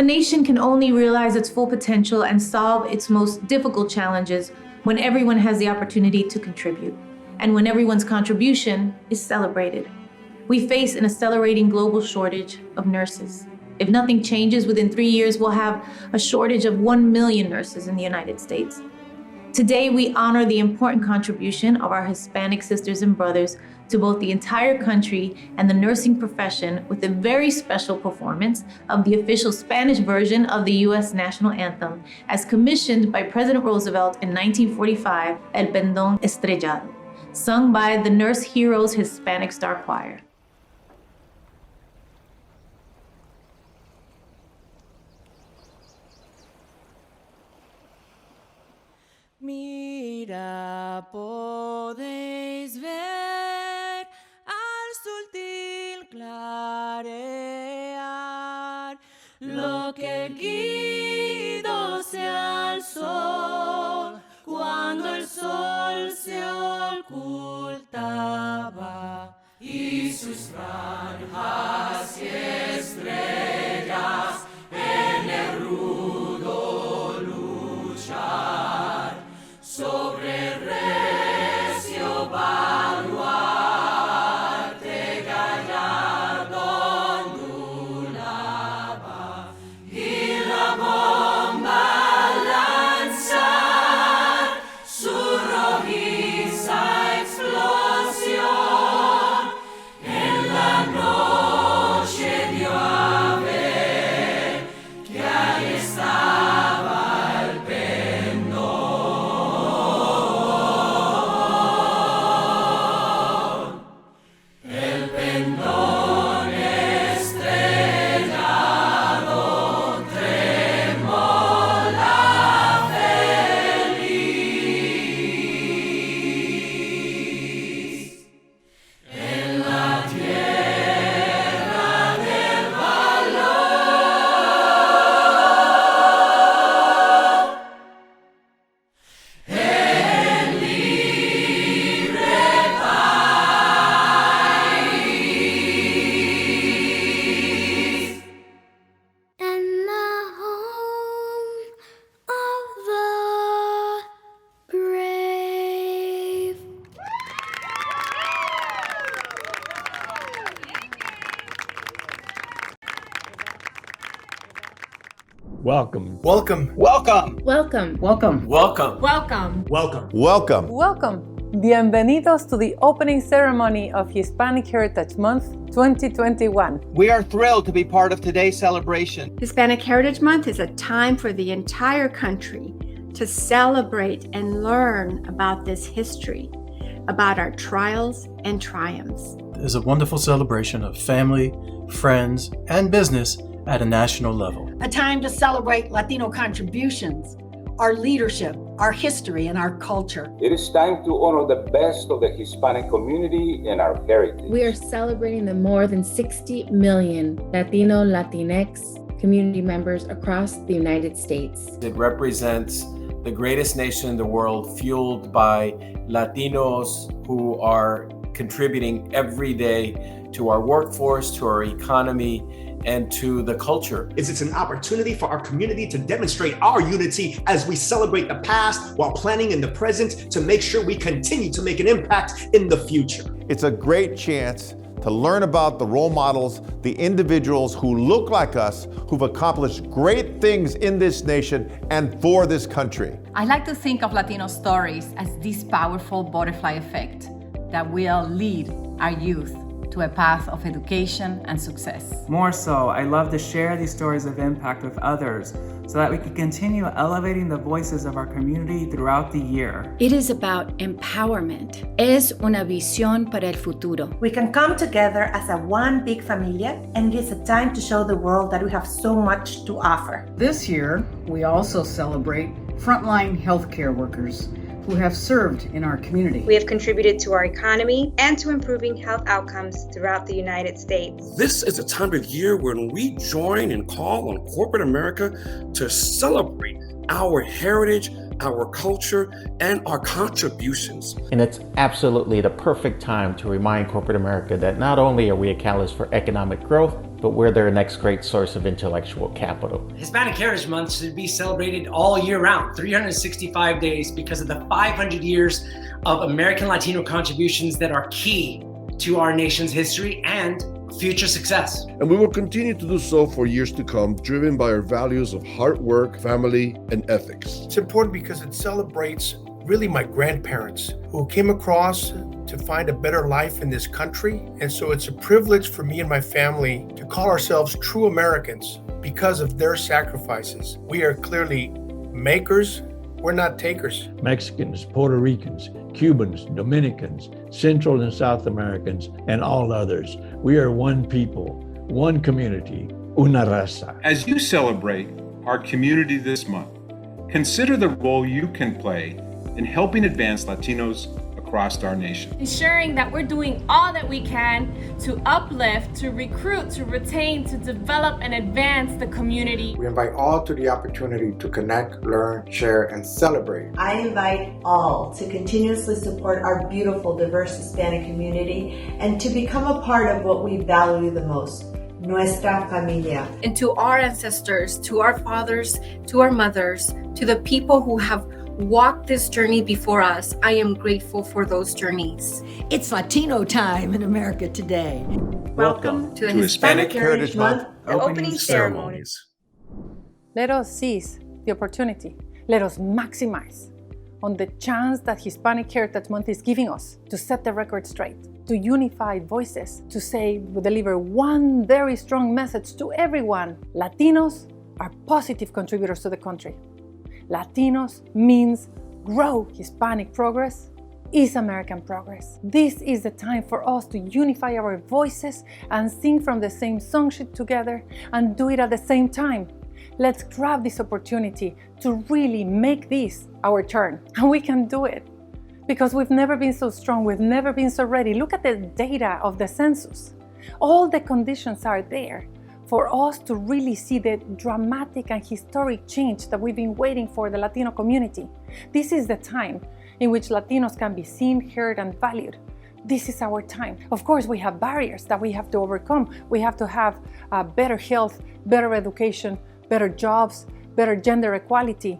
nation can only realize its full potential and solve its most difficult challenges when everyone has the opportunity to contribute, and when everyone's contribution is celebrated. We face an accelerating global shortage of nurses. If nothing changes, within 3 years, we'll have a shortage of 1 million nurses in the United States. Today, we honor the important contribution of our Hispanic sisters and brothers to both the entire country and the nursing profession with a very special performance of the official Spanish version of the U.S. national anthem, as commissioned by President Roosevelt in 1945, El Pendón Estrellado, sung by the Nurse Heroes Hispanic Star Choir. Mira, podéis ver al sutil clarear lo que Guido se alzó cuando el sol se ocultaba y sus franjas y estrellas en el rudo luchar sobre recio baluarte gallardo ondulaba y la bomba lanzar su rojiza explosión en la noche dio a ver que ahí estaba el pendón. Welcome. Welcome. Welcome. Welcome. Welcome. Welcome. Welcome. Welcome. Welcome. Welcome. Bienvenidos to the opening ceremony of Hispanic Heritage Month 2021. We are thrilled to be part of today's celebration. Hispanic Heritage Month is a time for the entire country to celebrate and learn about this history, about our trials and triumphs. It is a wonderful celebration of family, friends, and business at a national level. A time to celebrate Latino contributions, our leadership, our history, and our culture. It is time to honor the best of the Hispanic community and our heritage. We are celebrating the more than 60 million Latino, Latinx community members across the United States. It represents the greatest nation in the world, fueled by Latinos who are contributing every day to our workforce, to our economy, and to the culture. It's an opportunity for our community to demonstrate our unity as we celebrate the past while planning in the present to make sure we continue to make an impact in the future. It's a great chance to learn about the role models, the individuals who look like us, who've accomplished great things in this nation and for this country. I like to think of Latino stories as this powerful butterfly effect that will lead our youth to a path of education and success. More so, I love to share these stories of impact with others so that we can continue elevating the voices of our community throughout the year. It is about empowerment. Es una visión para el futuro. We can come together as a one big familia, and it's a time to show the world that we have so much to offer. This year, we also celebrate frontline healthcare workers who have served in our community. We have contributed to our economy and to improving health outcomes throughout the United States. This is a time of year when we join and call on corporate America to celebrate our heritage, our culture, and our contributions. And it's absolutely the perfect time to remind corporate America that not only are we a catalyst for economic growth, but we're their next great source of intellectual capital. Hispanic Heritage Month should be celebrated all year round, 365 days, because of the 500 years of American Latino contributions that are key to our nation's history and future success. And we will continue to do so for years to come, driven by our values of hard work, family, and ethics. It's important because it celebrates really my grandparents who came across to find a better life in this country. And so it's a privilege for me and my family to call ourselves true Americans because of their sacrifices. We are clearly makers, we're not takers. Mexicans, Puerto Ricans, Cubans, Dominicans, Central and South Americans, and all others. We are one people, one community, una raza. As you celebrate our community this month, consider the role you can play in helping advance Latinos across our nation. Ensuring that we're doing all that we can to uplift, to recruit, to retain, to develop and advance the community. We invite all to the opportunity to connect, learn, share, and celebrate. I invite all to continuously support our beautiful, diverse Hispanic community and to become a part of what we value the most, nuestra familia. And to our ancestors, to our fathers, to our mothers, to the people who have walked this journey before us, I am grateful for those journeys. It's Latino time in America today. Welcome to the Hispanic Heritage Month opening ceremonies. Let us seize the opportunity. Let us maximize on the chance that Hispanic Heritage Month is giving us to set the record straight, to unify voices, to say, we deliver one very strong message to everyone. Latinos are positive contributors to the country. Latinos means grow. Hispanic progress is American progress. This is the time for us to unify our voices and sing from the same song sheet together and do it at the same time. Let's grab this opportunity to really make this our turn. And we can do it because we've never been so strong, we've never been so ready. Look at the data of the census. All the conditions are there for us to really see the dramatic and historic change that we've been waiting for the Latino community. This is the time in which Latinos can be seen, heard, and valued. This is our time. Of course, we have barriers that we have to overcome. We have to have better health, better education, better jobs, better gender equality.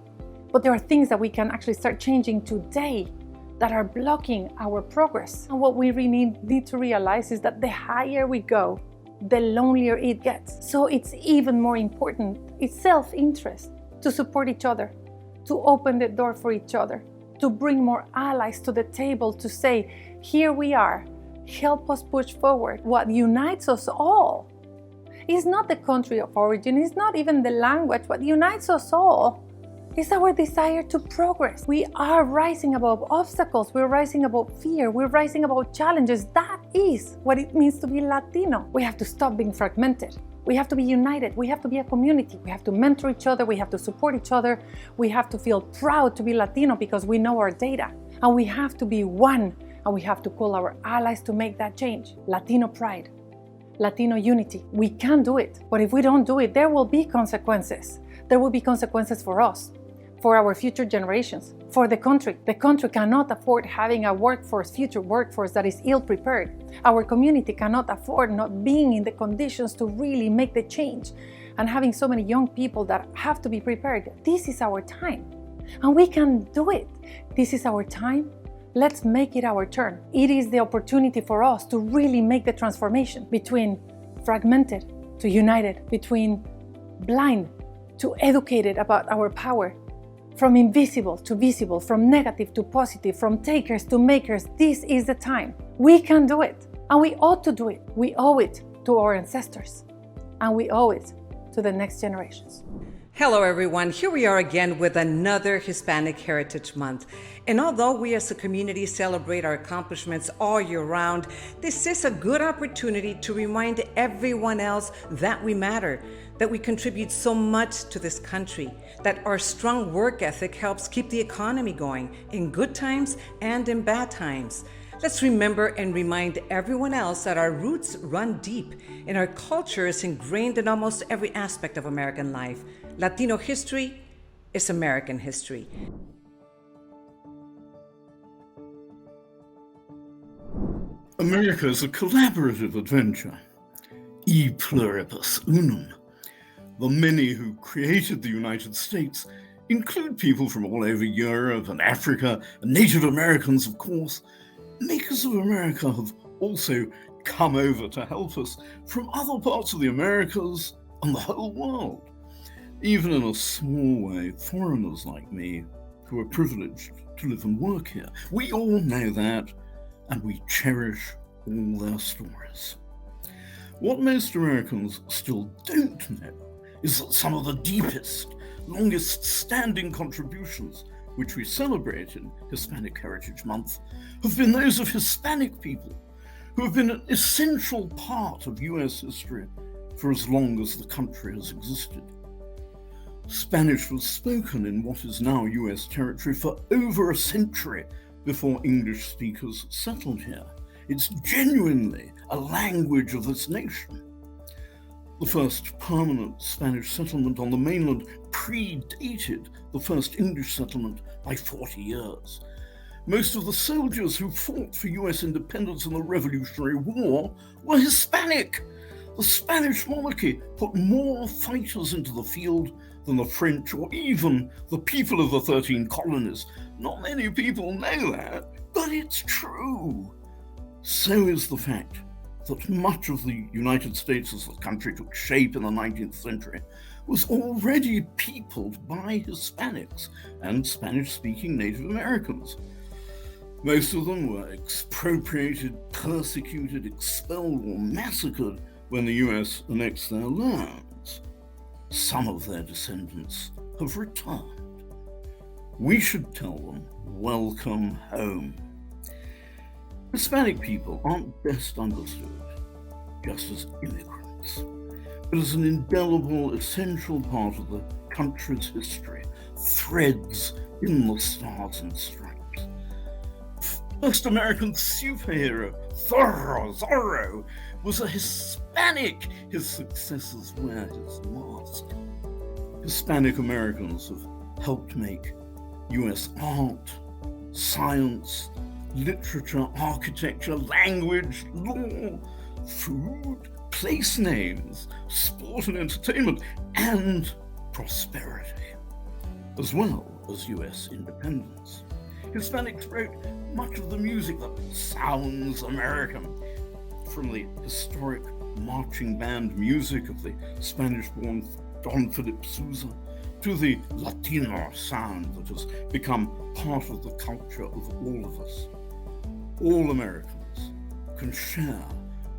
But there are things that we can actually start changing today that are blocking our progress. And what we really need to realize is that the higher we go, the lonelier it gets. So it's even more important, it's self-interest to support each other, to open the door for each other, to bring more allies to the table, to say, here we are, help us push forward. What unites us all is not the country of origin, it's not even the language. What unites us all is our desire to progress. We are rising above obstacles, we're rising above fear, we're rising above challenges. That is what it means to be Latino. We have to stop being fragmented. We have to be united. We have to be a community. We have to mentor each other. We have to support each other. We have to feel proud to be Latino because we know our data. And we have to be one. And we have to call our allies to make that change. Latino pride, Latino unity. We can do it. But if we don't do it, there will be consequences. There will be consequences for us, for our future generations, for the country. The country cannot afford having a future workforce that is ill-prepared. Our community cannot afford not being in the conditions to really make the change and having so many young people that have to be prepared. This is our time, and we can do it. This is our time. Let's make it our turn. It is the opportunity for us to really make the transformation between fragmented to united, between blind to educated about our power, from invisible to visible, from negative to positive, from takers to makers. This is the time. We can do it, and we ought to do it. We owe it to our ancestors, and we owe it to the next generations. Hello, everyone. Here we are again with another Hispanic Heritage Month. And although we as a community celebrate our accomplishments all year round, this is a good opportunity to remind everyone else that we matter, that we contribute so much to this country, that our strong work ethic helps keep the economy going in good times and in bad times. Let's remember and remind everyone else that our roots run deep and our culture is ingrained in almost every aspect of American life. Latino history is American history. America is a collaborative adventure. E pluribus unum. The many who created the United States include people from all over Europe and Africa, and Native Americans, of course. Makers of America have also come over to help us from other parts of the Americas and the whole world. Even in a small way, foreigners like me, who are privileged to live and work here, we all know that, and we cherish all their stories. What most Americans still don't know is that some of the deepest, longest standing contributions which we celebrate in Hispanic Heritage Month have been those of Hispanic people who have been an essential part of US history for as long as the country has existed. Spanish was spoken in what is now US territory for over a century before English speakers settled here. It's genuinely a language of this nation. The first permanent Spanish settlement on the mainland predated the first English settlement by 40 years. Most of the soldiers who fought for US independence in the Revolutionary War were Hispanic. The Spanish monarchy put more fighters into the field than the French or even the people of the 13 colonies. Not many people know that, but it's true. So is the fact that much of the United States as the country took shape in the 19th century was already peopled by Hispanics and Spanish-speaking Native Americans. Most of them were expropriated, persecuted, expelled, or massacred when the US annexed their lands. Some of their descendants have returned. We should tell them, welcome home. Hispanic people aren't best understood just as immigrants, but as an indelible, essential part of the country's history, threads in the stars and stripes. First American superhero, Zorro, was a Hispanic. His successors wear his mask. Hispanic Americans have helped make US art, science, literature, architecture, language, law, food, place names, sport and entertainment, and prosperity, as well as US independence. Hispanics wrote much of the music that sounds American, from the historic marching band music of the Spanish-born Don Philip Sousa to the Latino sound that has become part of the culture of all of us. All Americans can share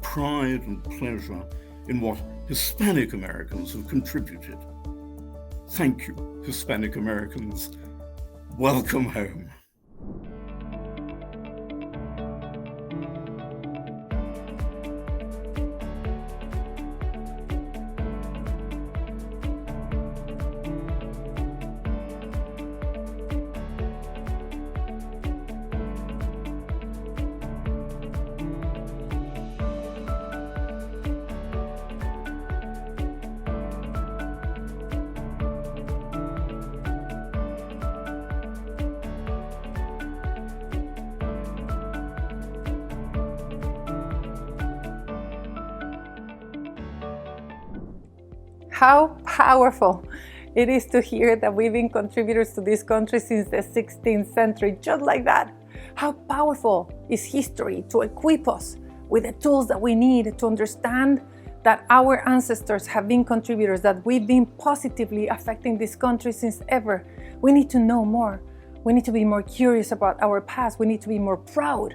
pride and pleasure in what Hispanic Americans have contributed. Thank you, Hispanic Americans. Welcome home. How powerful it is to hear that we've been contributors to this country since the 16th century, just like that. How powerful is history to equip us with the tools that we need to understand that our ancestors have been contributors, that we've been positively affecting this country since ever. We need to know more. We need to be more curious about our past. We need to be more proud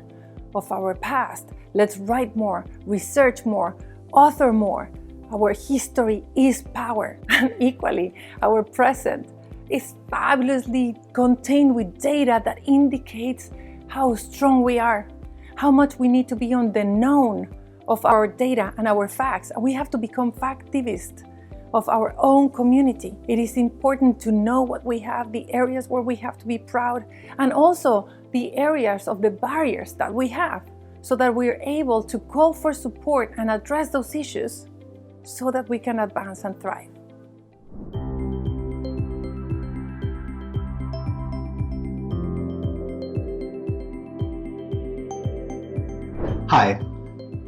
of our past. Let's write more, research more, author more. Our history is power, and equally, our present is fabulously contained with data that indicates how strong we are, how much we need to be on the known of our data and our facts. We have to become factivists of our own community. It is important to know what we have, the areas where we have to be proud, and also the areas of the barriers that we have, so that we're able to call for support and address those issues so that we can advance and thrive. Hi,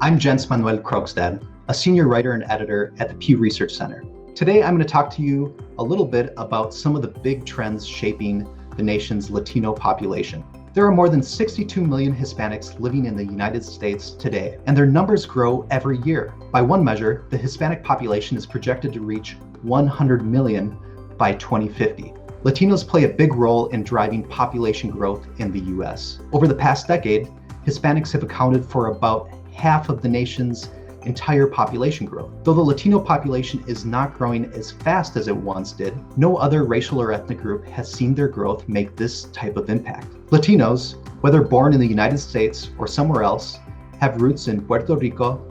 I'm Jens Manuel Krogstad, a senior writer and editor at the Pew Research Center. Today, I'm going to talk to you a little bit about some of the big trends shaping the nation's Latino population. There are more than 62 million Hispanics living in the United States today, and their numbers grow every year. By one measure, the Hispanic population is projected to reach 100 million by 2050. Latinos play a big role in driving population growth in the US. Over the past decade, Hispanics have accounted for about half of the nation's entire population growth. Though the Latino population is not growing as fast as it once did, no other racial or ethnic group has seen their growth make this type of impact. Latinos, whether born in the United States or somewhere else, have roots in Puerto Rico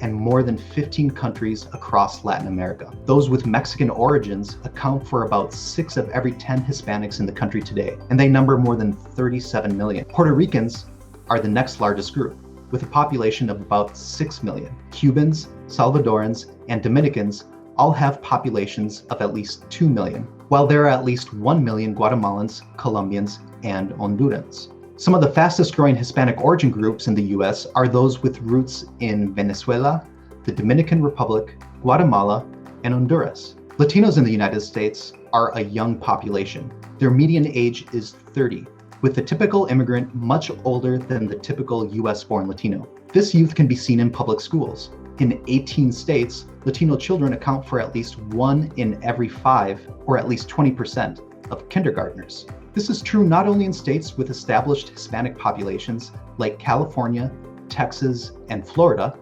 and more than 15 countries across Latin America. Those with Mexican origins account for about 6 of every 10 Hispanics in the country today, and they number more than 37 million. Puerto Ricans are the next largest group, with a population of about 6 million. Cubans, Salvadorans, and Dominicans all have populations of at least 2 million, while there are at least 1 million Guatemalans, Colombians, and Hondurans. Some of the fastest growing Hispanic origin groups in the US are those with roots in Venezuela, the Dominican Republic, Guatemala, and Honduras. Latinos in the United States are a young population. Their median age is 30, with the typical immigrant much older than the typical US-born Latino. This youth can be seen in public schools. In 18 states, Latino children account for at least 1 in every 5, or at least 20%, of kindergartners. This is true not only in states with established Hispanic populations like California, Texas, and Florida,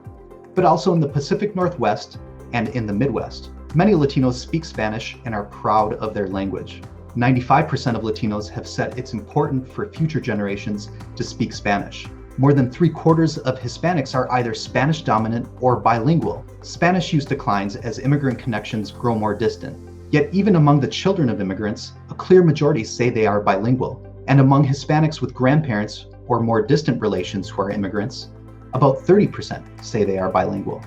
but also in the Pacific Northwest and in the Midwest. Many Latinos speak Spanish and are proud of their language. 95% of Latinos have said it's important for future generations to speak Spanish. More than 3/4 of Hispanics are either Spanish dominant or bilingual. Spanish use declines as immigrant connections grow more distant. Yet even among the children of immigrants, a clear majority say they are bilingual. And among Hispanics with grandparents or more distant relations who are immigrants, about 30% say they are bilingual.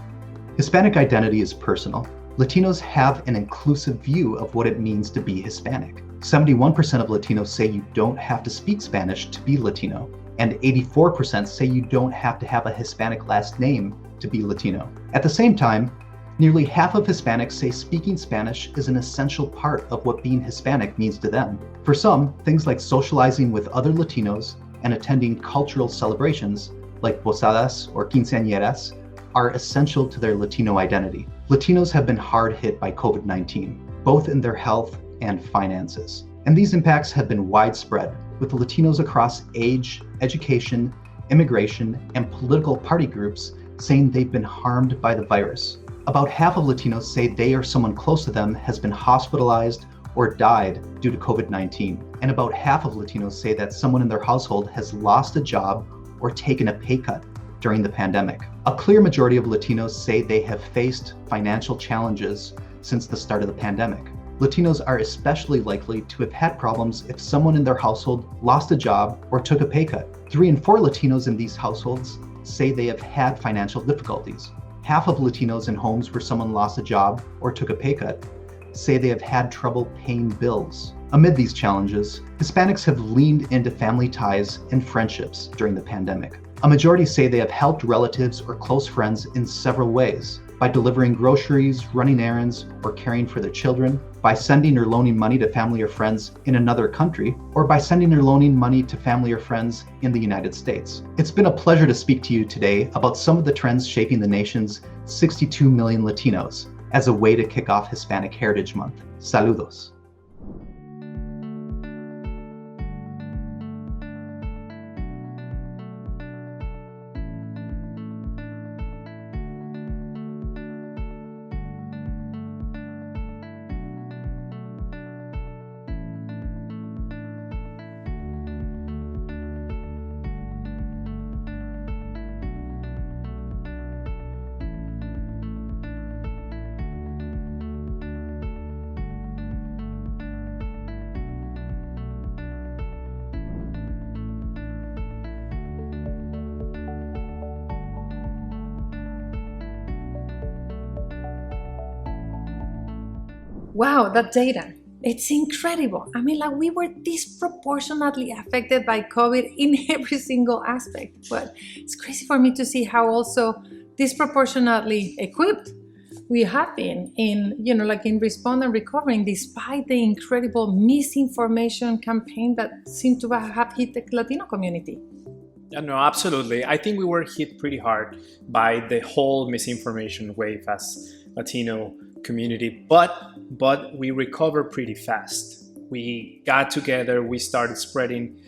Hispanic identity is personal. Latinos have an inclusive view of what it means to be Hispanic. 71% of Latinos say you don't have to speak Spanish to be Latino, and 84% say you don't have to have a Hispanic last name to be Latino. At the same time, nearly half of Hispanics say speaking Spanish is an essential part of what being Hispanic means to them. For some, things like socializing with other Latinos and attending cultural celebrations like posadas or quinceañeras are essential to their Latino identity. Latinos have been hard hit by COVID-19, both in their health and finances. And these impacts have been widespread, with Latinos across age, education, immigration, and political party groups saying they've been harmed by the virus. About half of Latinos say they or someone close to them has been hospitalized or died due to COVID-19. And about half of Latinos say that someone in their household has lost a job or taken a pay cut during the pandemic. A clear majority of Latinos say they have faced financial challenges since the start of the pandemic. Latinos are especially likely to have had problems if someone in their household lost a job or took a pay cut. 3 in 4 Latinos in these households say they have had financial difficulties. Half of Latinos in homes where someone lost a job or took a pay cut say they have had trouble paying bills. Amid these challenges, Hispanics have leaned into family ties and friendships during the pandemic. A majority say they have helped relatives or close friends in several ways: by delivering groceries, running errands, or caring for their children, by sending or loaning money to family or friends in another country, or by sending or loaning money to family or friends in the United States. It's been a pleasure to speak to you today about some of the trends shaping the nation's 62 million Latinos as a way to kick off Hispanic Heritage Month. Saludos. Wow, that data. It's incredible. I mean, like, we were disproportionately affected by COVID in every single aspect. But it's crazy for me to see how also disproportionately equipped we have been in, in respond and recovering, despite the incredible misinformation campaign that seemed to have hit the Latino community. Yeah, no, absolutely. I think we were hit pretty hard by the whole misinformation wave as Latino community, but we recovered pretty fast. We got together, we started spreading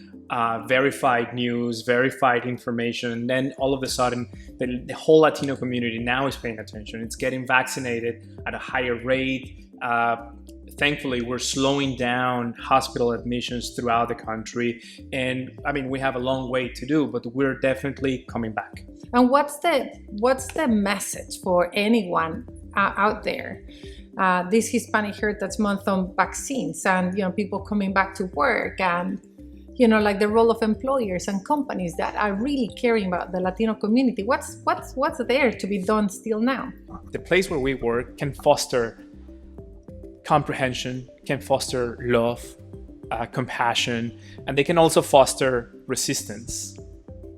verified news, verified information, and then all of a sudden the whole Latino community now is paying attention. It's getting vaccinated at a higher rate. Thankfully, we're slowing down hospital admissions throughout the country, and I mean, we have a long way to do, but we're definitely coming back. And what's the message for anyone out there? This Hispanic Heritage Month on vaccines, and people coming back to work, and like the role of employers and companies that are really caring about the Latino community. What's there to be done still now? The place where we work can foster comprehension, can foster love, compassion, and they can also foster resistance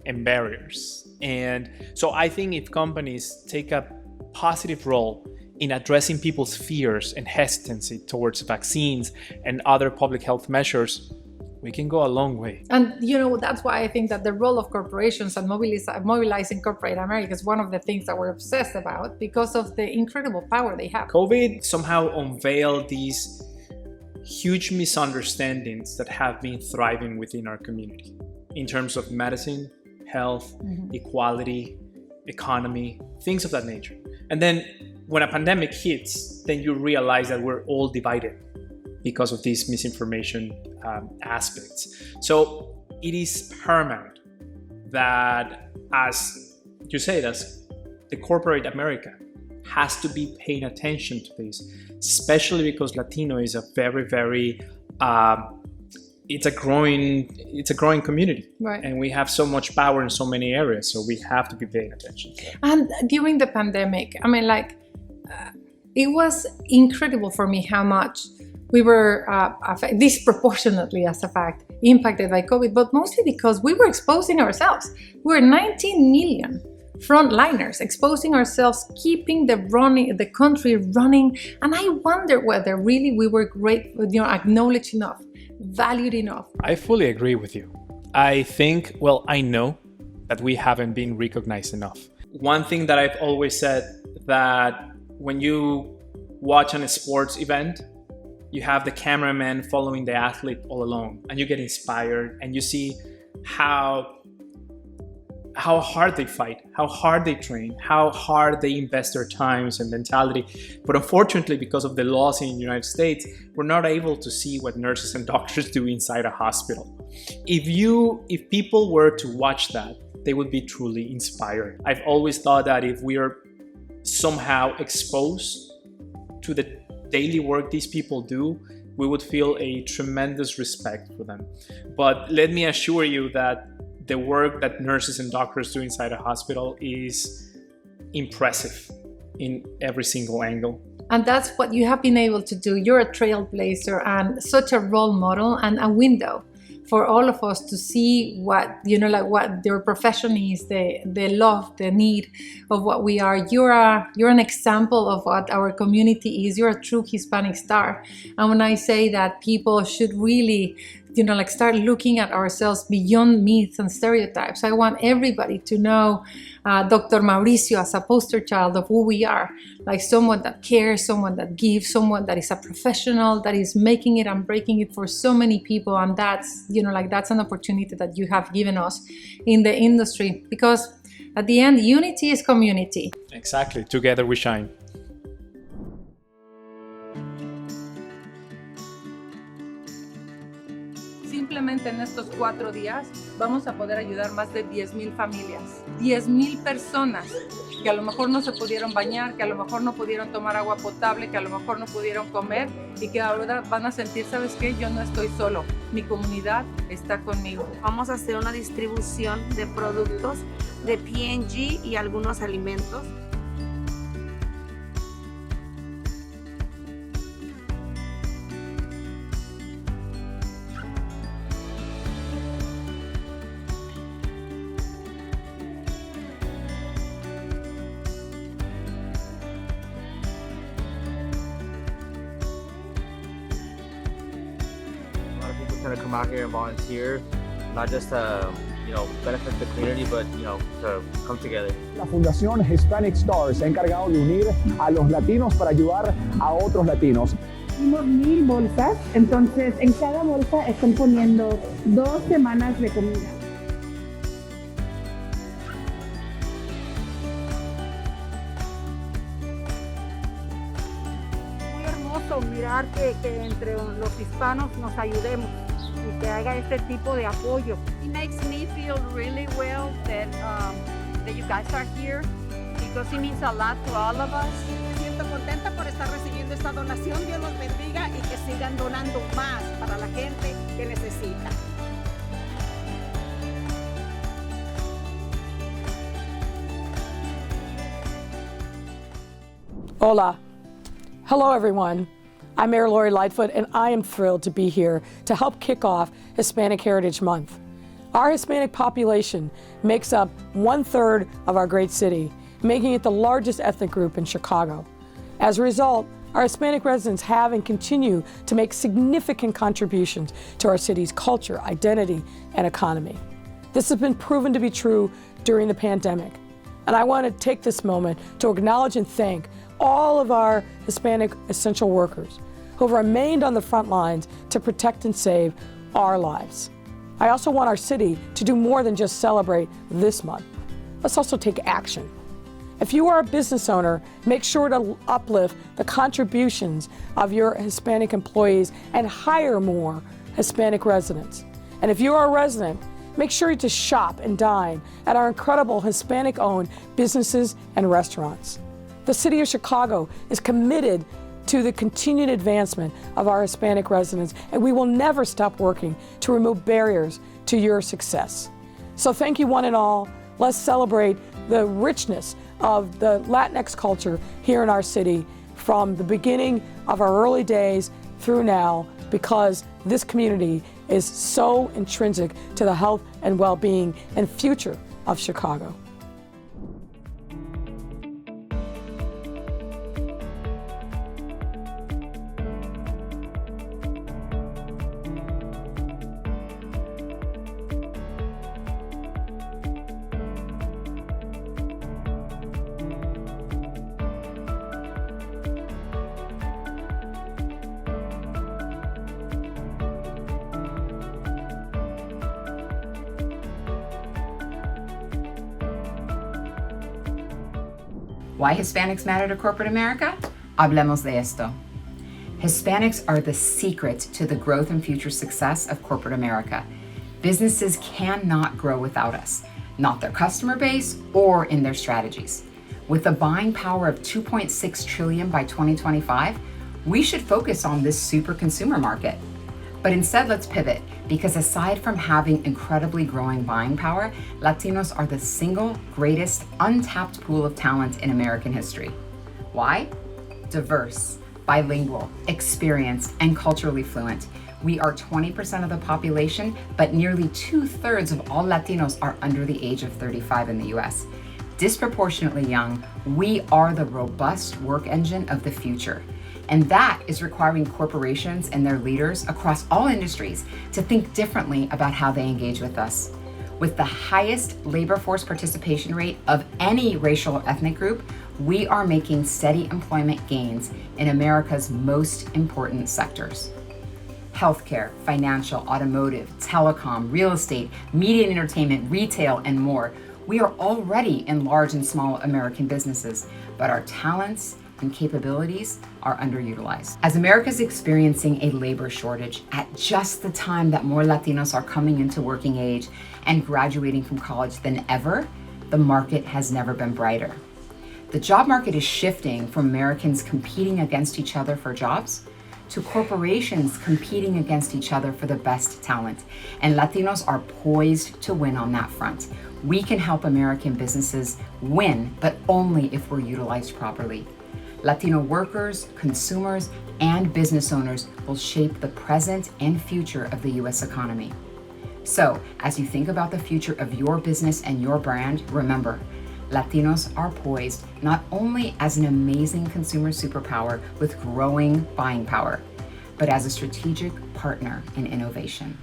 and barriers. And so I think if companies take a positive role in addressing people's fears and hesitancy towards vaccines and other public health measures, we can go a long way. And that's why I think that the role of corporations and mobilizing corporate America is one of the things that we're obsessed about because of the incredible power they have. COVID somehow unveiled these huge misunderstandings that have been thriving within our community in terms of medicine, health, equality, economy, things of that nature. And then when a pandemic hits, then you realize that we're all divided because of these misinformation aspects. So it is paramount that, as you said, as the corporate America has to be paying attention to this, especially because Latino is a very, very it's a growing community, right? And we have so much power in so many areas, so we have to be paying attention to that. And during the pandemic, I mean, it was incredible for me how much we were disproportionately, as a fact, impacted by COVID, but mostly because we were exposing ourselves. We were 19 million frontliners exposing ourselves, keeping the country running. And I wonder whether really we were acknowledged enough, valued enough. I fully agree with you. I know that we haven't been recognized enough. One thing that I've always said, that when you watch a sports event, you have the cameraman following the athlete all along, and you get inspired, and you see how hard they fight, how hard they train, how hard they invest their times and mentality. But unfortunately, because of the laws in the United States, we're not able to see what nurses and doctors do inside a hospital. If people were to watch that, they would be truly inspired. I've always thought that if we are somehow exposed to the daily work these people do, we would feel a tremendous respect for them. But let me assure you that the work that nurses and doctors do inside a hospital is impressive in every single angle. And that's what you have been able to do. You're a trailblazer and such a role model and a window for all of us to see what your profession is, the love, the need of what we are. You're an example of what our community is. You're a true Hispanic star. And when I say that people should really start looking at ourselves beyond myths and stereotypes, I want everybody to know Dr. Mauricio as a poster child of who we are, like someone that cares, someone that gives, someone that is a professional, that is making it and breaking it for so many people. And that's, that's an opportunity that you have given us in the industry, because at the end, unity is community. Exactly. Together we shine. Simplemente en estos 4 días vamos a poder ayudar más de 10,000 familias, 10,000 personas que a lo mejor no se pudieron bañar, que a lo mejor no pudieron tomar agua potable, que a lo mejor no pudieron comer y que ahora van a sentir, ¿sabes qué? Yo no estoy solo, mi comunidad está conmigo. Vamos a hacer una distribución de productos de P&G y algunos alimentos. kind of come out here and volunteer, not just to, benefit the community, but, to come together. La Fundación Hispanic Stars se ha encargado de unir a los latinos para ayudar a otros latinos. Hicimos 1000 bolsas, entonces en cada bolsa están poniendo 2 semanas de comida. Muy hermoso mirar que entre los hispanos nos ayudemos y que haga este tipo de apoyo. It makes me feel really well that you guys are here because it means a lot to all of us. Me siento contenta por estar recibiendo esta donación. Dios los bendiga y que sigan donando más para la gente que necesita. Hola. Hello, everyone. I'm Mayor Lori Lightfoot, and I am thrilled to be here to help kick off Hispanic Heritage Month. Our Hispanic population makes up 1/3 of our great city, making it the largest ethnic group in Chicago. As a result, our Hispanic residents have and continue to make significant contributions to our city's culture, identity, and economy. This has been proven to be true during the pandemic. And I want to take this moment to acknowledge and thank all of our Hispanic essential workers who have remained on the front lines to protect and save our lives. I also want our city to do more than just celebrate this month. Let's also take action. If you are a business owner, make sure to uplift the contributions of your Hispanic employees and hire more Hispanic residents. And if you are a resident, make sure to shop and dine at our incredible Hispanic-owned businesses and restaurants. The City of Chicago is committed to the continued advancement of our Hispanic residents, and we will never stop working to remove barriers to your success. So thank you one and all. Let's celebrate the richness of the Latinx culture here in our city from the beginning of our early days through now, because this community is so intrinsic to the health and well-being and future of Chicago. Why Hispanics matter to corporate America? Hablemos de esto. Hispanics are the secret to the growth and future success of corporate America. Businesses cannot grow without us, not their customer base or in their strategies. With a buying power of $2.6 trillion by 2025, we should focus on this super consumer market. But instead, let's pivot, because aside from having incredibly growing buying power, Latinos are the single greatest untapped pool of talent in American history. Why? Diverse, bilingual, experienced, and culturally fluent. We are 20% of the population, but nearly 2/3 of all Latinos are under the age of 35 in the US. Disproportionately young, we are the robust work engine of the future. And that is requiring corporations and their leaders across all industries to think differently about how they engage with us. With the highest labor force participation rate of any racial or ethnic group, we are making steady employment gains in America's most important sectors. Healthcare, financial, automotive, telecom, real estate, media and entertainment, retail, and more. We are already in large and small American businesses, but our talents and capabilities are underutilized. As America is experiencing a labor shortage at just the time that more Latinos are coming into working age and graduating from college than ever, the market has never been brighter. The job market is shifting from Americans competing against each other for jobs to corporations competing against each other for the best talent. And Latinos are poised to win on that front. We can help American businesses win, but only if we're utilized properly. Latino workers, consumers, and business owners will shape the present and future of the US economy. So, as you think about the future of your business and your brand, remember, Latinos are poised not only as an amazing consumer superpower with growing buying power, but as a strategic partner in innovation.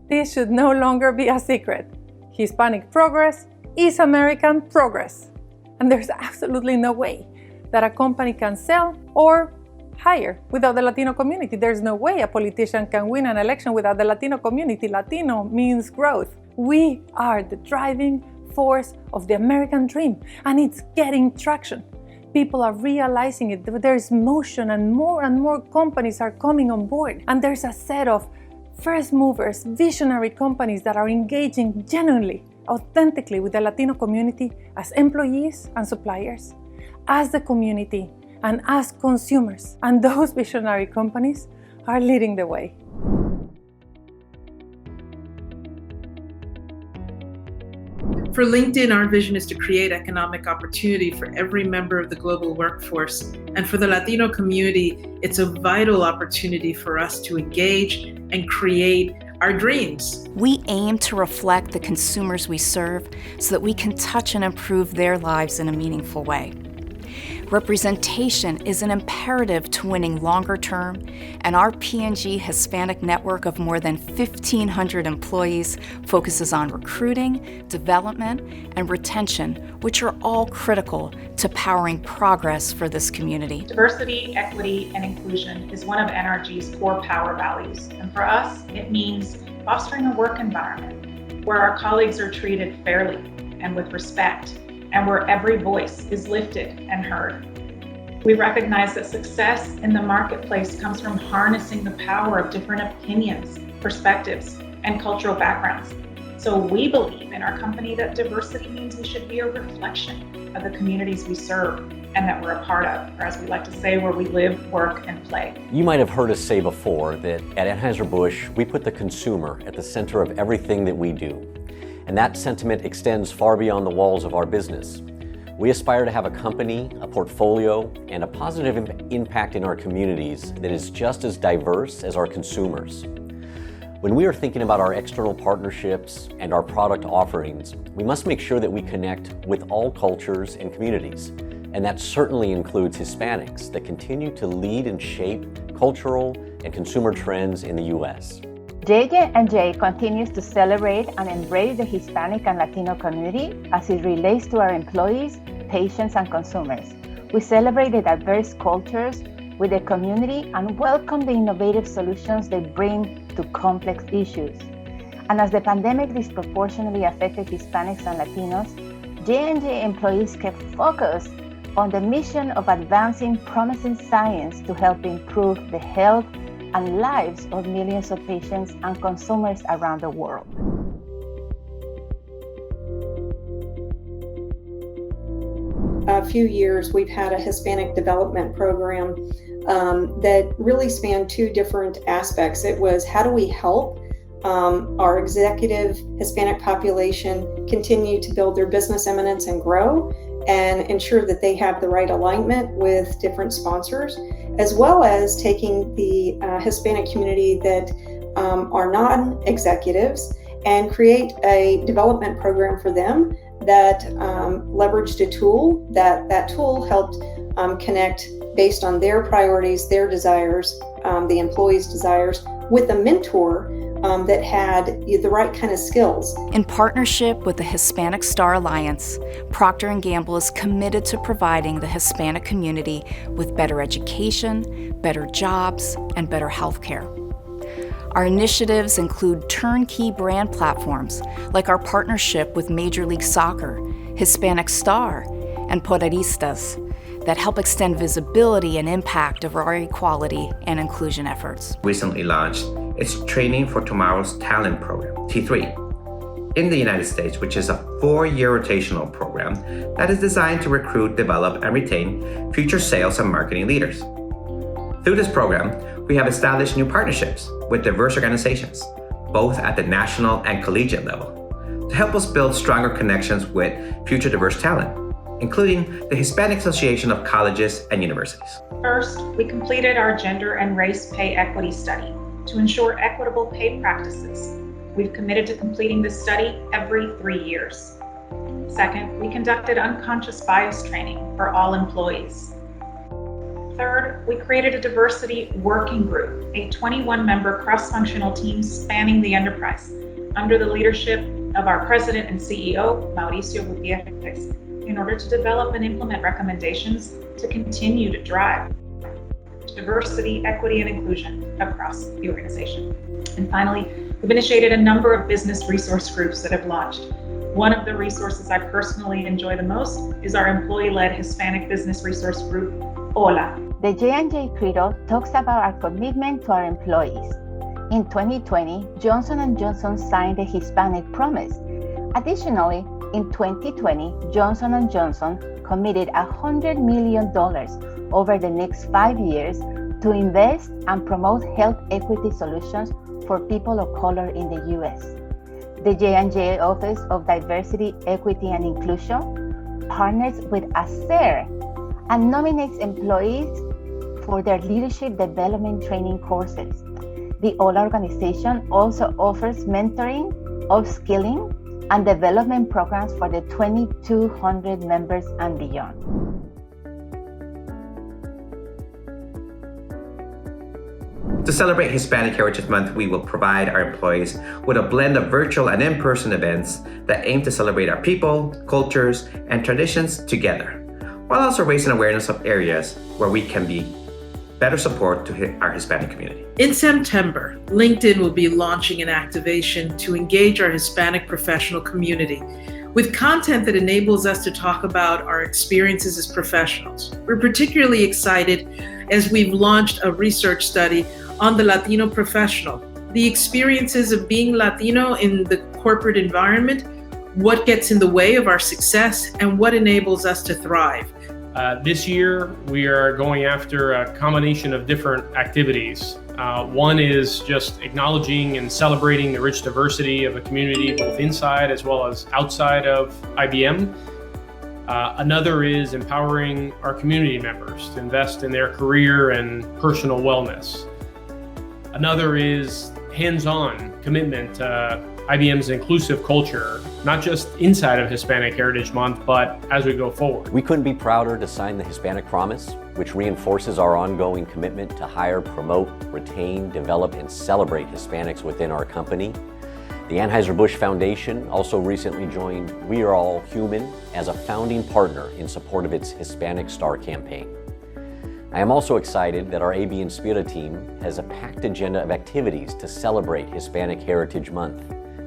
This should no longer be a secret. Hispanic progress is American progress. And there's absolutely no way that a company can sell or hire without the Latino community. There's no way a politician can win an election without the Latino community. Latino means growth. We are the driving force of the American dream, and it's getting traction. People are realizing it. There's motion, and more companies are coming on board. And there's a set of first movers, visionary companies that are engaging genuinely, authentically with the Latino community as employees and suppliers, as the community, and as consumers. And those visionary companies are leading the way. For LinkedIn, our vision is to create economic opportunity for every member of the global workforce. And for the Latino community, it's a vital opportunity for us to engage and create our dreams. We aim to reflect the consumers we serve so that we can touch and improve their lives in a meaningful way. Representation is an imperative to winning longer term, and our P&G Hispanic network of more than 1,500 employees focuses on recruiting, development, and retention, which are all critical to powering progress for this community. Diversity, equity, and inclusion is one of NRG's core power values, and for us, it means fostering a work environment where our colleagues are treated fairly and with respect, and where every voice is lifted and heard. We recognize that success in the marketplace comes from harnessing the power of different opinions, perspectives, and cultural backgrounds. So we believe in our company that diversity means we should be a reflection of the communities we serve and that we're a part of, or as we like to say, where we live, work, and play. You might have heard us say before that at Anheuser-Busch, we put the consumer at the center of everything that we do. And that sentiment extends far beyond the walls of our business. We aspire to have a company, a portfolio, and a positive impact in our communities that is just as diverse as our consumers. When we are thinking about our external partnerships and our product offerings, we must make sure that we connect with all cultures and communities. And that certainly includes Hispanics that continue to lead and shape cultural and consumer trends in the U.S. J&J continues to celebrate and embrace the Hispanic and Latino community as it relates to our employees, patients, and consumers. We celebrate the diverse cultures with the community and welcome the innovative solutions they bring to complex issues. And as the pandemic disproportionately affected Hispanics and Latinos, J&J employees kept focused on the mission of advancing promising science to help improve the health and lives of millions of patients and consumers around the world. A few years, we've had a Hispanic development program that really spanned two different aspects. It was how do we help our executive Hispanic population continue to build their business eminence and grow, and ensure that they have the right alignment with different sponsors, as well as taking the Hispanic community that are non-executives and create a development program for them that leveraged a tool. That tool helped connect based on their priorities, their desires, the employees' desires, with a mentor that had the right kind of skills. In partnership with the Hispanic Star Alliance, Procter & Gamble is committed to providing the Hispanic community with better education, better jobs, and better health care. Our initiatives include turnkey brand platforms like our partnership with Major League Soccer, Hispanic Star, and Poderistas that help extend visibility and impact of our equality and inclusion efforts. Recently launched its Training for Tomorrow's Talent program, T3. in the United States, which is a 4-year rotational program that is designed to recruit, develop, and retain future sales and marketing leaders. Through this program, we have established new partnerships with diverse organizations, both at the national and collegiate level, to help us build stronger connections with future diverse talent, including the Hispanic Association of Colleges and Universities. First, we completed our gender and race pay equity study to ensure equitable pay practices. We've committed to completing this study every 3 years. Second, we conducted unconscious bias training for all employees. Third, we created a diversity working group, a 21-member cross-functional team spanning the enterprise, under the leadership of our president and CEO, Mauricio Gutierrez, in order to develop and implement recommendations to continue to drive diversity, equity, and inclusion across the organization. And finally, we've initiated a number of business resource groups that have launched. One of the resources I personally enjoy the most is our employee-led Hispanic business resource group, HOLA. The J&J Credo talks about our commitment to our employees. In 2020, Johnson & Johnson signed the Hispanic Promise. Additionally, in 2020, Johnson & Johnson committed $100 million over the next 5 years to invest and promote health equity solutions for people of color in the U.S. The J&J Office of Diversity, Equity, and Inclusion partners with ASER and nominates employees for their leadership development training courses. The HOLA organization also offers mentoring, upskilling, and development programs for the 2,200 members and beyond. To celebrate Hispanic Heritage Month, we will provide our employees with a blend of virtual and in-person events that aim to celebrate our people, cultures, and traditions together, while also raising awareness of areas where we can be better support to our Hispanic community. In September, LinkedIn will be launching an activation to engage our Hispanic professional community with content that enables us to talk about our experiences as professionals. We're particularly excited as we've launched a research study on the Latino professional, the experiences of being Latino in the corporate environment, what gets in the way of our success, and what enables us to thrive. This year, we are going after a combination of different activities. One is just acknowledging and celebrating the rich diversity of a community, both inside as well as outside of IBM. Another is empowering our community members to invest in their career and personal wellness. Another is hands-on commitment to IBM's inclusive culture, not just inside of Hispanic Heritage Month, but as we go forward. We couldn't be prouder to sign the Hispanic Promise, which reinforces our ongoing commitment to hire, promote, retain, develop, and celebrate Hispanics within our company. The Anheuser-Busch Foundation also recently joined We Are All Human as a founding partner in support of its Hispanic Star campaign. I am also excited that our AB Inspira team has a packed agenda of activities to celebrate Hispanic Heritage Month,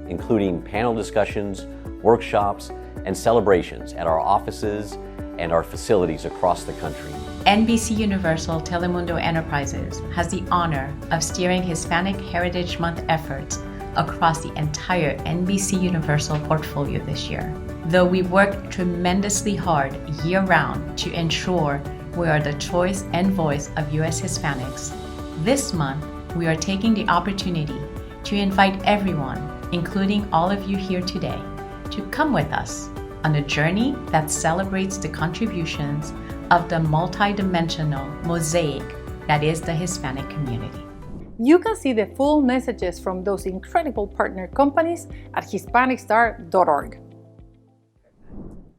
including panel discussions, workshops, and celebrations at our offices and our facilities across the country. NBC Universal Telemundo Enterprises has the honor of steering Hispanic Heritage Month efforts across the entire NBC Universal portfolio this year. Though we work tremendously hard year-round to ensure we are the choice and voice of U.S. Hispanics, this month we are taking the opportunity to invite everyone, including all of you here today, to come with us on a journey that celebrates the contributions of the multidimensional mosaic that is the Hispanic community. You can see the full messages from those incredible partner companies at HispanicStar.org.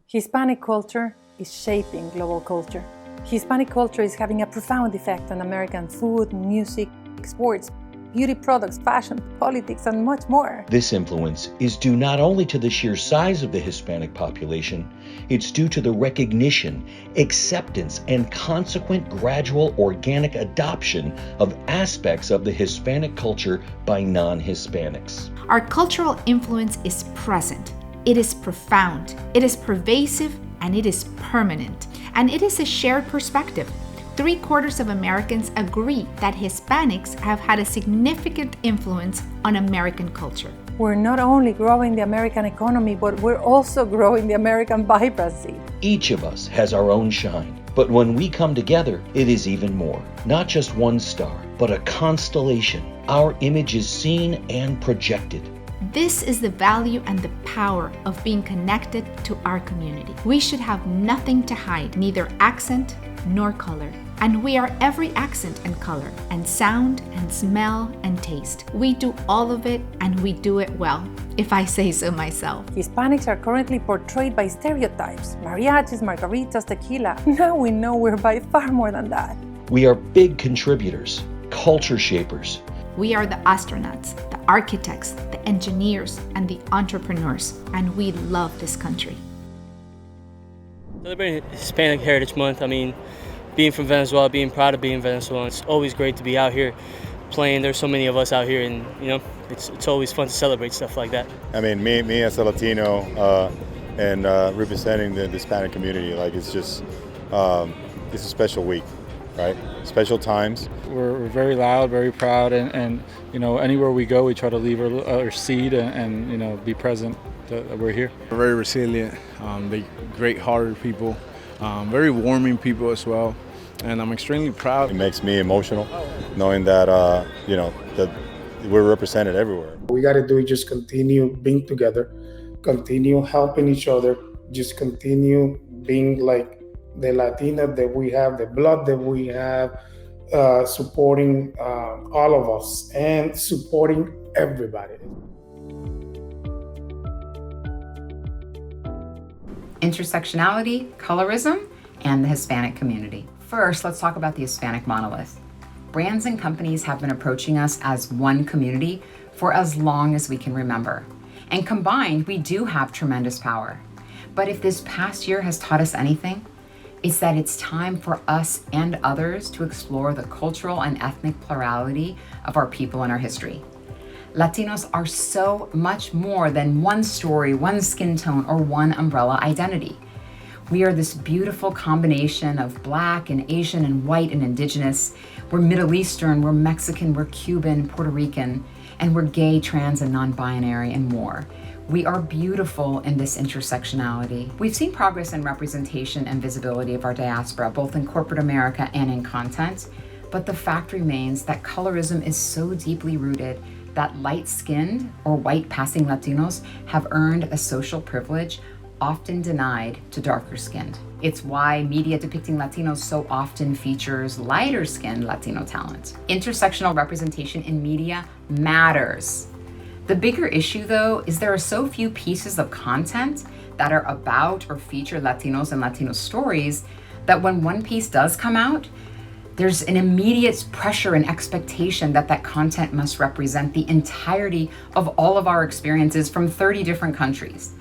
Hispanic culture is shaping global culture. Hispanic culture is having a profound effect on American food, music, sports, beauty products, fashion, politics, and much more. This influence is due not only to the sheer size of the Hispanic population, it's due to the recognition, acceptance, and consequent gradual organic adoption of aspects of the Hispanic culture by non-Hispanics. Our cultural influence is present, it is profound, it is pervasive, and it is permanent. And it is a shared perspective. 3/4 of Americans agree that Hispanics have had a significant influence on American culture. we're not only growing the American economy, but we're also growing the American vibrancy. Each of us has our own shine, but when we come together, it is even more. Not just one star, but a constellation. Our image is seen and projected. This is the value and the power of being connected to our community. We should have nothing to hide, neither accent nor color. And we are every accent and color, and sound and smell and taste. We do all of it, and we do it well, if I say so myself. Hispanics are currently portrayed by stereotypes, mariachis, margaritas, tequila. Now we know we're by far more than that. We are big contributors, culture shapers. We are the astronauts, the architects, the engineers, and the entrepreneurs, and we love this country. Celebrating Hispanic Heritage Month, I mean, being from Venezuela, being proud of being Venezuelan, it's always great to be out here playing. There's so many of us out here, and you know, it's always fun to celebrate stuff like that. I mean, me as a Latino and representing the Hispanic community, like it's just it's a special week, right? Special times. We're very loud, very proud, and you know, anywhere we go, we try to leave our seed and you know, be present that we're here. We're very resilient, they're great-hearted people, very warming people as well. And I'm extremely proud. It makes me emotional knowing that, you know, that we're represented everywhere. We got to do is just continue being together, continue helping each other, just continue being like the Latina that we have, the blood that we have, supporting all of us and supporting everybody. Intersectionality, colorism, and the Hispanic community. First, let's talk about the Hispanic monolith. Brands and companies have been approaching us as one community for as long as we can remember. And combined, we do have tremendous power. But if this past year has taught us anything, it's that it's time for us and others to explore the cultural and ethnic plurality of our people and our history. Latinos are so much more than one story, one skin tone, or one umbrella identity. We are this beautiful combination of Black and Asian and white and indigenous. We're Middle Eastern, we're Mexican, we're Cuban, Puerto Rican, and we're gay, trans, and non-binary, and more. We are beautiful in this intersectionality. We've seen progress in representation and visibility of our diaspora, both in corporate America and in content, but the fact remains that colorism is so deeply rooted that light-skinned or white-passing Latinos have earned a social privilege often denied to darker-skinned. It's why media depicting Latinos so often features lighter-skinned Latino talent. Intersectional representation in media matters. The bigger issue, though, is there are so few pieces of content that are about or feature Latinos and Latino stories that when one piece does come out, there's an immediate pressure and expectation that that content must represent the entirety of all of our experiences from 30 different countries.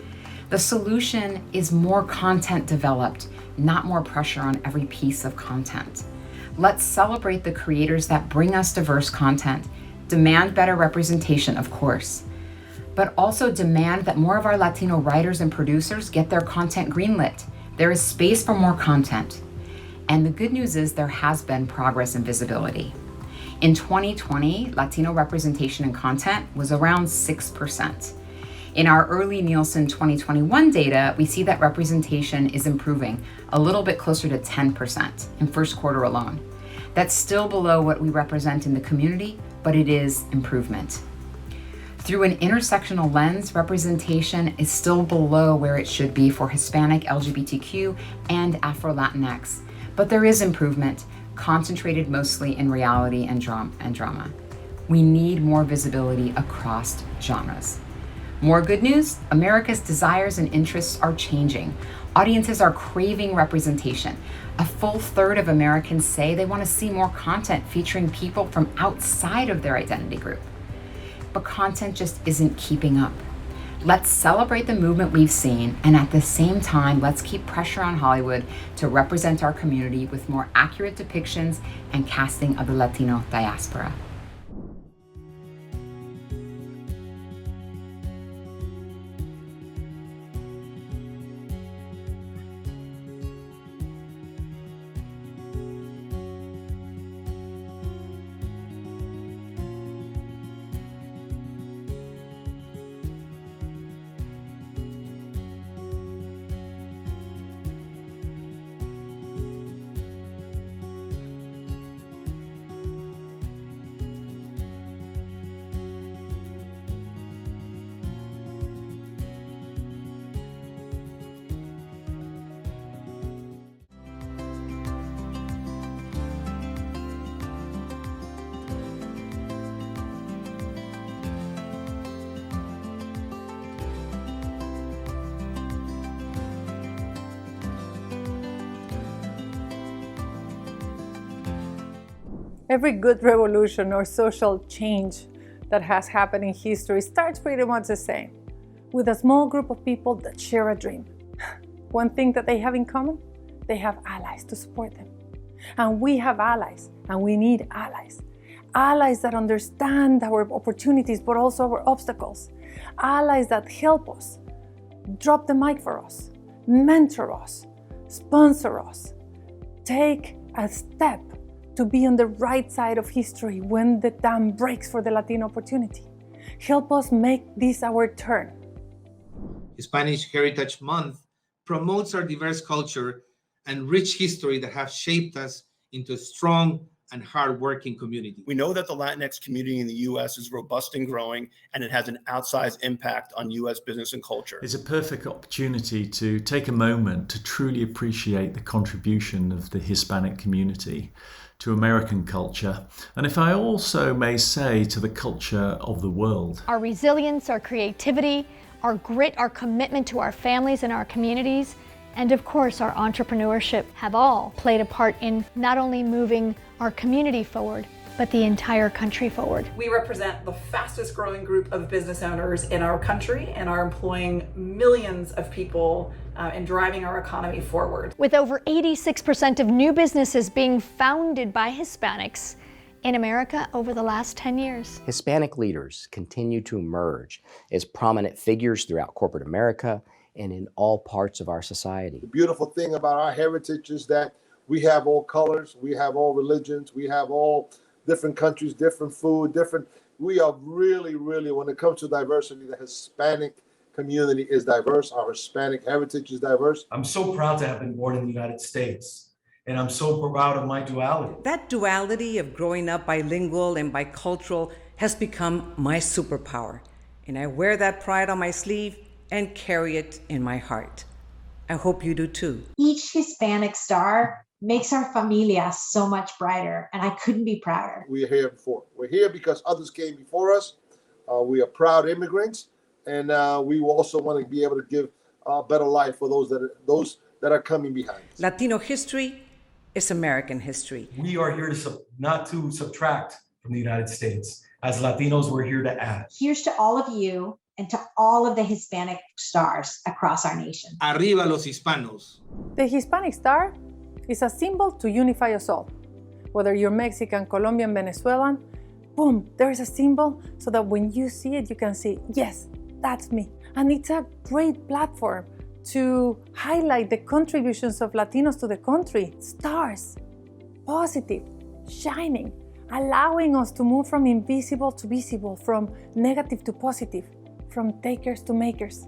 The solution is more content developed, not more pressure on every piece of content. Let's celebrate the creators that bring us diverse content, demand better representation, of course, but also demand that more of our Latino writers and producers get their content greenlit. There is space for more content. And the good news is there has been progress and visibility. In 2020, Latino representation in content was around 6%. In our early Nielsen 2021 data, we see that representation is improving, a little bit closer to 10% in first quarter alone. That's still below what we represent in the community, but it is improvement. Through an intersectional lens, representation is still below where it should be for Hispanic, LGBTQ, and Afro-Latinx. But there is improvement, concentrated mostly in reality and drama. We need more visibility across genres. More good news, America's desires and interests are changing. Audiences are craving representation. A full third of Americans say they want to see more content featuring people from outside of their identity group. But content just isn't keeping up. Let's celebrate the movement we've seen, and at the same time, let's keep pressure on Hollywood to represent our community with more accurate depictions and casting of the Latino diaspora. Every good revolution or social change that has happened in history starts pretty much the same, with a small group of people that share a dream. One thing that they have in common, they have allies to support them. And we have allies, and we need allies. Allies that understand our opportunities, but also our obstacles. Allies that help us, drop the mic for us, mentor us, sponsor us, take a step to be on the right side of history when the dam breaks for the Latino opportunity. Help us make this our turn. Hispanic Heritage Month promotes our diverse culture and rich history that have shaped us into a strong and hardworking community. We know that the Latinx community in the U.S. is robust and growing, and it has an outsized impact on U.S. business and culture. It's a perfect opportunity to take a moment to truly appreciate the contribution of the Hispanic community to American culture, and if I also may say, to the culture of the world. Our resilience, our creativity, our grit, our commitment to our families and our communities, and of course our entrepreneurship have all played a part in not only moving our community forward, but the entire country forward. We represent the fastest growing group of business owners in our country and are employing millions of people and driving our economy forward. With over 86% of new businesses being founded by Hispanics in America over the last 10 years. Hispanic leaders continue to emerge as prominent figures throughout corporate America and in all parts of our society. The beautiful thing about our heritage is that we have all colors, we have all religions, we have all different countries, different food, we are really, when it comes to diversity, the Hispanic community is diverse, our Hispanic heritage is diverse. I'm so proud to have been born in the United States, and I'm so proud of my duality. That duality of growing up bilingual and bicultural has become my superpower, and I wear that pride on my sleeve and carry it in my heart. I hope you do too. Each Hispanic star makes our familia so much brighter, and I couldn't be prouder. We are here before. We're here because others came before us. We are proud immigrants, and we also want to be able to give a better life for those that are coming behind us. Latino history is American history. We are here not to subtract from the United States. As Latinos, we're here to add. Here's to all of you and to all of the Hispanic stars across our nation. Arriba los hispanos. The Hispanic star is a symbol to unify us all. Whether you're Mexican, Colombian, Venezuelan, boom, there is a symbol so that when you see it, you can say, yes, that's me. And it's a great platform to highlight the contributions of Latinos to the country. Stars, positive, shining, allowing us to move from invisible to visible, from negative to positive, from takers to makers.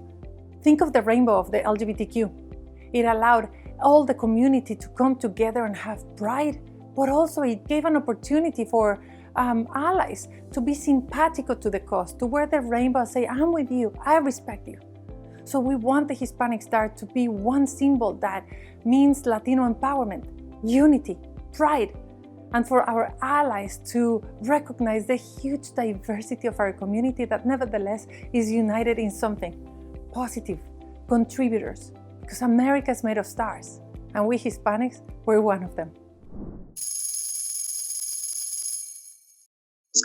Think of the rainbow of the LGBTQ. It allowed all the community to come together and have pride, but also it gave an opportunity for allies to be simpatico to the cause, to wear the rainbow and say, I'm with you, I respect you. So we want the Hispanic star to be one symbol that means Latino empowerment, unity, pride, and for our allies to recognize the huge diversity of our community that nevertheless is united in something positive, contributors, because America is made of stars, and we Hispanics, we're one of them.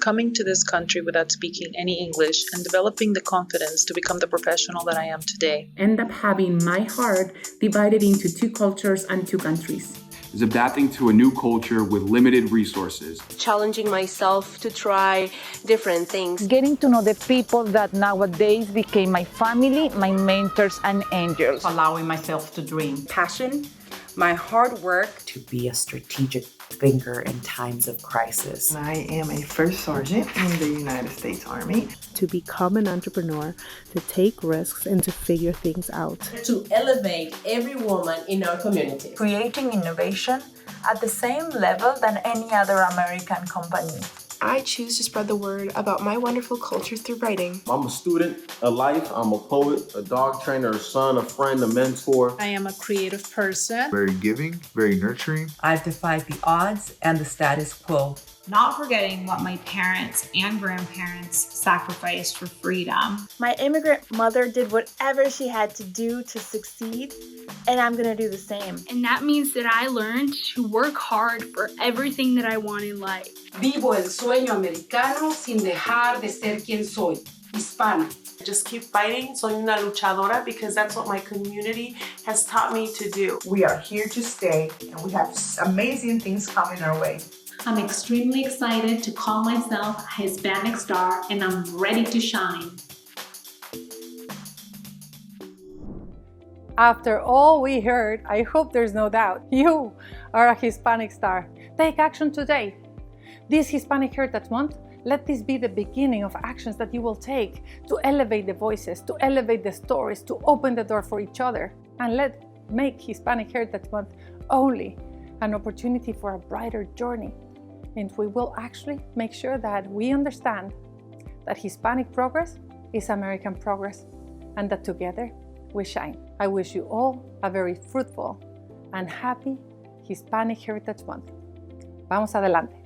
Coming to this country without speaking any English and developing the confidence to become the professional that I am today. End up having my heart divided into 2 cultures and 2 countries. Is adapting to a new culture with limited resources. Challenging myself to try different things. Getting to know the people that nowadays became my family, my mentors and angels. Allowing myself to dream. Passion, my hard work. To be a strategic thinker in times of crisis. I am a first sergeant in the United States Army. To become an entrepreneur, to take risks and to figure things out. To elevate every woman in our community. Creating innovation at the same level than any other American company. I choose to spread the word about my wonderful culture through writing. I'm a student of life. I'm a poet, a dog trainer, a son, a friend, a mentor. I am a creative person. Very giving, very nurturing. I've defied the odds and the status quo. not forgetting what my parents and grandparents sacrificed for freedom. My immigrant mother did whatever she had to do to succeed, and I'm gonna do the same. And that means that I learned to work hard for everything that I want in life. Vivo el sueño americano sin dejar de ser quien soy, hispana. Just keep fighting. Soy una luchadora because that's what my community has taught me to do. We are here to stay, and we have amazing things coming our way. I'm extremely excited to call myself a Hispanic star, and I'm ready to shine. After all we heard, I hope there's no doubt. You are a Hispanic star. Take action today. This Hispanic Heritage Month, let this be the beginning of actions that you will take to elevate the voices, to elevate the stories, to open the door for each other. And make Hispanic Heritage Month only an opportunity for a brighter journey. And we will actually make sure that we understand that Hispanic progress is American progress, and that together we shine. I wish you all a very fruitful and happy Hispanic Heritage Month. Vamos adelante.